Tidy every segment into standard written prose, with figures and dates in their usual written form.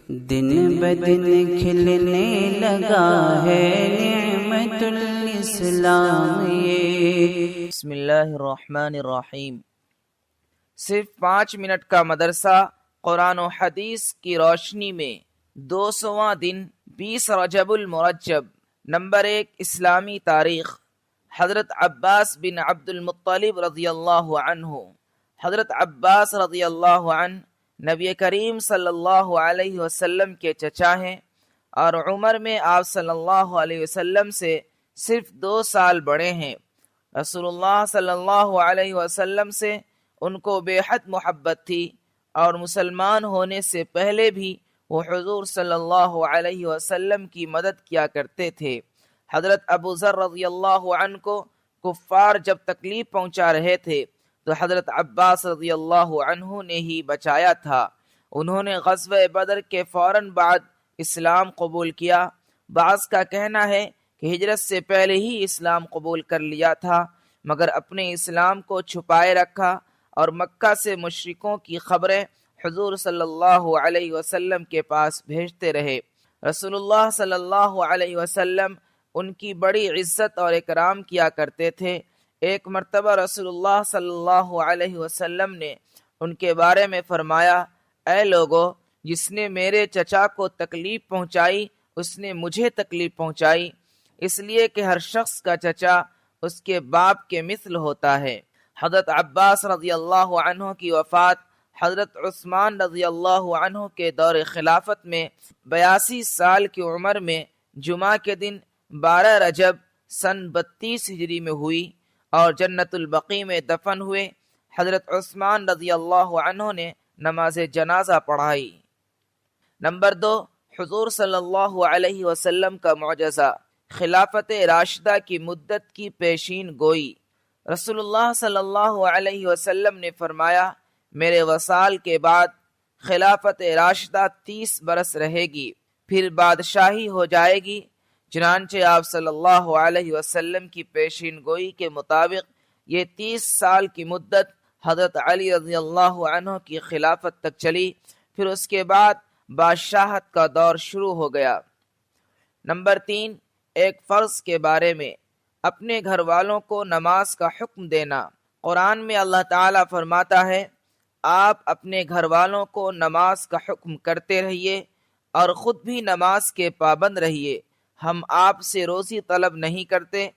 دن بدن کھلنے لگا ہے نعمت الاسلام یہ۔ بسم اللہ الرحمن الرحیم۔ صرف 5 منٹ کا مدرسہ قرآن و حدیث کی روشنی میں 200واں دن 20 رجب المرجب۔ نمبر 1، اسلامی تاریخ۔ حضرت عباس بن عبد المطلب رضی اللہ عنہ۔ حضرت عباس رضی اللہ عنہ نبی کریم صلی اللہ علیہ وسلم کے چچا ہیں اور عمر میں آپ صلی اللہ علیہ وسلم سے صرف 2 سال بڑے ہیں۔ رسول اللہ صلی اللہ علیہ وسلم سے ان کو بے حد محبت تھی اور مسلمان ہونے سے پہلے بھی وہ حضور صلی اللہ علیہ وسلم کی مدد کیا کرتے تھے۔ حضرت ابو ذر رضی اللہ عنہ کو کفار جب تکلیف پہنچا رہے تھے تو حضرت عباس رضی اللہ عنہ نے ہی بچایا تھا۔ انہوں نے غزوہ بدر کے فوراً بعد اسلام قبول کیا۔ بعض کا کہنا ہے کہ ہجرت سے پہلے ہی اسلام قبول کر لیا تھا، مگر اپنے اسلام کو چھپائے رکھا اور مکہ سے مشرکوں کی خبریں حضور صلی اللہ علیہ وسلم کے پاس بھیجتے رہے۔ رسول اللہ صلی اللہ علیہ وسلم ان کی بڑی عزت اور اکرام کیا کرتے تھے۔ ایک مرتبہ رسول اللہ صلی اللہ علیہ وسلم نے ان کے بارے میں فرمایا، اے لوگو، جس نے میرے چچا کو تکلیف پہنچائی اس نے مجھے تکلیف پہنچائی، اس لیے کہ ہر شخص کا چچا اس کے باپ کے مثل ہوتا ہے۔ حضرت عباس رضی اللہ عنہ کی وفات حضرت عثمان رضی اللہ عنہ کے دور خلافت میں 82 سال کی عمر میں جمعہ کے دن 12 رجب سن 32 ہجری میں ہوئی اور جنت البقیع میں دفن ہوئے۔ حضرت عثمان رضی اللہ عنہ نے نماز جنازہ پڑھائی۔ نمبر 2، حضور صلی اللہ علیہ وسلم کا معجزہ، خلافت راشدہ کی مدت کی پیشین گوئی۔ رسول اللہ صلی اللہ علیہ وسلم نے فرمایا، میرے وصال کے بعد خلافت راشدہ 30 برس رہے گی، پھر بادشاہی ہو جائے گی۔ چنانچہ آپ صلی اللہ علیہ وسلم کی پیشین گوئی کے مطابق یہ 30 سال کی مدت حضرت علی رضی اللہ عنہ کی خلافت تک چلی، پھر اس کے بعد بادشاہت کا دور شروع ہو گیا۔ نمبر 3، ایک فرض کے بارے میں، اپنے گھر والوں کو نماز کا حکم دینا۔ قرآن میں اللہ تعالیٰ فرماتا ہے، آپ اپنے گھر والوں کو نماز کا حکم کرتے رہیے اور خود بھی نماز کے پابند رہیے۔ ہم آپ سے روزی طلب نہیں کرتے،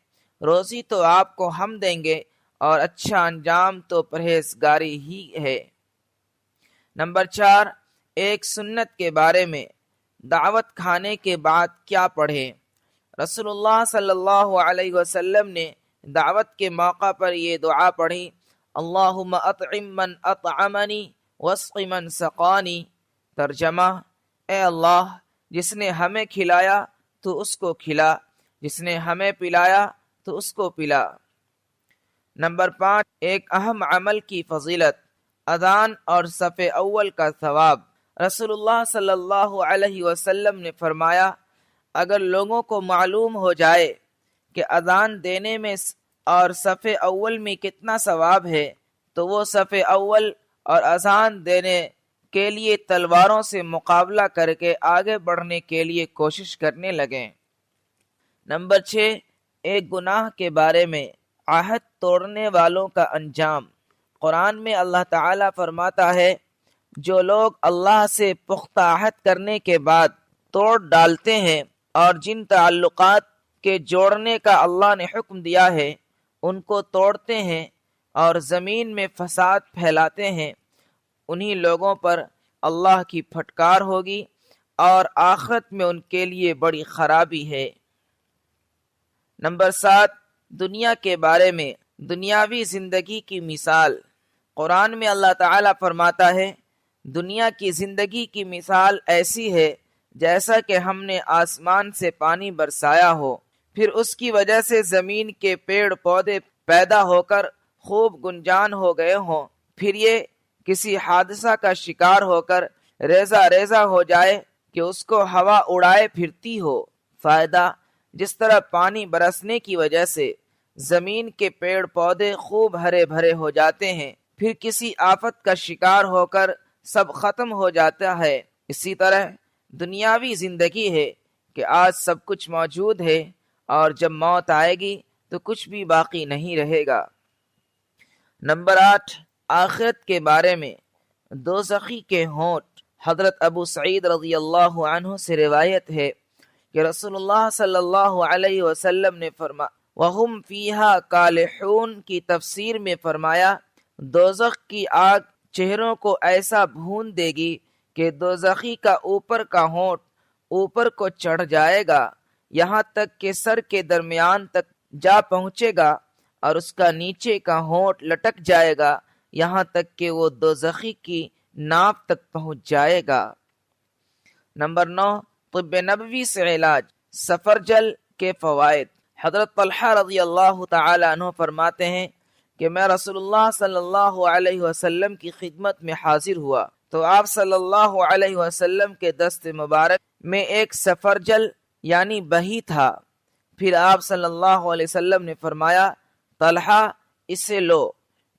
روزی تو آپ کو ہم دیں گے اور اچھا انجام تو پرہیزگاری ہی ہے۔ نمبر 4، ایک سنت کے بارے میں، دعوت کھانے کے بعد کیا پڑھیں۔ رسول اللہ صلی اللہ علیہ وسلم نے دعوت کے موقع پر یہ دعا پڑھی، اللہم اطعم من اطعمنی واسق من سقانی۔ ترجمہ، اے اللہ، جس نے ہمیں کھلایا تو اس کو کھلا، جس نے ہمیں پلایا تو اس کو پلا۔ نمبر 5، ایک اہم عمل کی فضیلت، اذان اور صف اول کا ثواب۔ رسول اللہ صلی اللہ علیہ وسلم نے فرمایا، اگر لوگوں کو معلوم ہو جائے کہ اذان دینے میں اور صف اول میں کتنا ثواب ہے تو وہ صف اول اور اذان دینے کے لیے تلواروں سے مقابلہ کر کے آگے بڑھنے کے لیے کوشش کرنے لگیں۔ نمبر 6، ایک گناہ کے بارے میں، عہد توڑنے والوں کا انجام۔ قرآن میں اللہ تعالیٰ فرماتا ہے، جو لوگ اللہ سے پختہ عہد کرنے کے بعد توڑ ڈالتے ہیں اور جن تعلقات کے جوڑنے کا اللہ نے حکم دیا ہے ان کو توڑتے ہیں اور زمین میں فساد پھیلاتے ہیں، انہی لوگوں پر اللہ کی پھٹکار ہوگی اور آخرت میں ان کے لیے بڑی خرابی ہے۔ نمبر 7، دنیا کے بارے میں، دنیاوی زندگی کی مثال۔ قرآن میں اللہ تعالیٰ فرماتا ہے، دنیا کی زندگی کی مثال ایسی ہے جیسا کہ ہم نے آسمان سے پانی برسایا ہو، پھر اس کی وجہ سے زمین کے پیڑ پودے پیدا ہو کر خوب گنجان ہو گئے ہوں، پھر یہ کسی حادثہ کا شکار ہو کر ریزہ ریزہ ہو جائے کہ اس کو ہوا اڑائے پھرتی ہو۔ فائدہ، جس طرح پانی برسنے کی وجہ سے زمین کے پیڑ پودے خوب ہرے بھرے ہو جاتے ہیں، پھر کسی آفت کا شکار ہو کر سب ختم ہو جاتا ہے، اسی طرح دنیاوی زندگی ہے کہ آج سب کچھ موجود ہے اور جب موت آئے گی تو کچھ بھی باقی نہیں رہے گا۔ نمبر 8، آخرت کے بارے میں دوزخی کے ہونٹ۔ حضرت ابو سعید رضی اللہ عنہ سے روایت ہے کہ رسول اللہ صلی اللہ علیہ وسلم نے وَهُمْ فِيهَا كَالِحُونَ کی تفسیر میں فرمایا، دوزخ کی آگ چہروں کو ایسا بھون دے گی کہ دوزخی کا اوپر کا ہونٹ اوپر کو چڑھ جائے گا، یہاں تک کہ سر کے درمیان تک جا پہنچے گا، اور اس کا نیچے کا ہونٹ لٹک جائے گا یہاں تک کہ وہ دوزخی کی ناف تک پہنچ جائے گا۔ نمبر 9، طب نبوی سے علاج، سفرجل کے فوائد۔ حضرت طلحہ رضی اللہ تعالی عنہ فرماتے ہیں کہ میں رسول اللہ صلی اللہ علیہ وسلم کی خدمت میں حاضر ہوا تو آپ صلی اللہ علیہ وسلم کے دست مبارک میں ایک سفرجل یعنی بہی تھا۔ پھر آپ صلی اللہ علیہ وسلم نے فرمایا، طلحہ اسے لو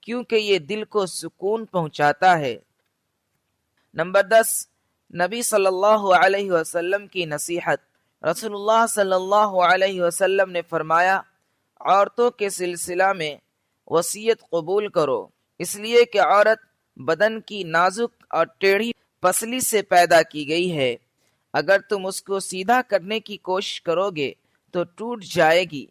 کیونکہ یہ دل کو سکون پہنچاتا ہے۔ نمبر 10، نبی صلی اللہ علیہ وسلم کی نصیحت۔ رسول اللہ صلی اللہ علیہ وسلم نے فرمایا، عورتوں کے سلسلہ میں وصیت قبول کرو، اس لیے کہ عورت بدن کی نازک اور ٹیڑھی پسلی سے پیدا کی گئی ہے، اگر تم اس کو سیدھا کرنے کی کوشش کرو گے تو ٹوٹ جائے گی،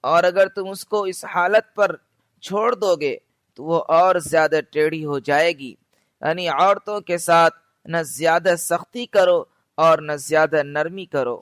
اور اگر تم اس کو اس حالت پر چھوڑ دو گے تو وہ اور زیادہ ٹیڑھی ہو جائے گی۔ یعنی عورتوں کے ساتھ نہ زیادہ سختی کرو اور نہ زیادہ نرمی کرو۔